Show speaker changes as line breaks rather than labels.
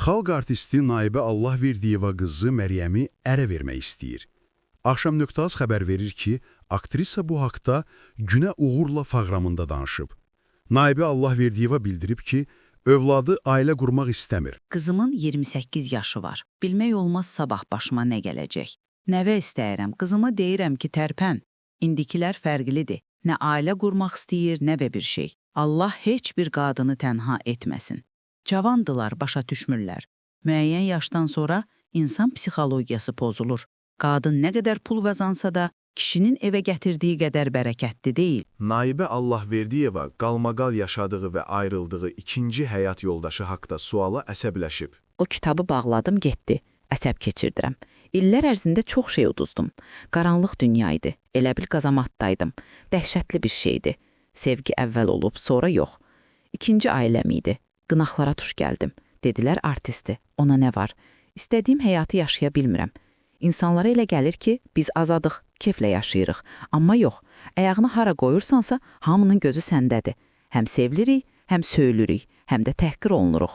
Xalq artisti Naibə Allahverdiyeva qızı Məryəmi ərə vermək istəyir. Axşam.az xəbər verir ki, aktrisa bu haqda Günə Uğurla proqramında danışıb. Naibə Allahverdiyeva bildirib ki, övladı ailə qurmaq istəmir.
Qızımın 28 yaşı var. Bilmək olmaz sabah başıma nə gələcək. Nəvə istəyirəm, qızıma deyirəm ki, tərpən. İndikilər fərqlidir. Nə ailə qurmaq istəyir, nə və bir şey. Allah heç bir qadını tənha etməsin. Cavandılar, başa düşmürlər. Müəyyən yaşdan sonra insan psixologiyası pozulur. Qadın nə qədər pul qazansa da, kişinin evə gətirdiyi qədər bərəkətli deyil.
Naibə Allahverdiyeva qalmaqal yaşadığı və ayrıldığı ikinci həyat yoldaşı haqda suala əsəbləşib.
O kitabı bağladım, getdi. Əsəb keçirdirəm. İllər ərzində çox şey uduzdum. Qaranlıq dünya idi. Elə bil qazamatdaydım. Dəhşətli bir şeydi. Sevgi əvvəl olub, sonra yox. İkinci ailəm idi. Qınaqlara tuş gəldim. Dedilər artisti. Ona nə var? İstədiyim həyatı yaşaya bilmirəm. İnsanlara elə gəlir ki, biz azadıq, keflə yaşayırıq. Amma yox, ayağını hara qoyursansa, hamının gözü səndədir. Həm sevilirik, həm söyülürük, həm də təhqir olunuruq.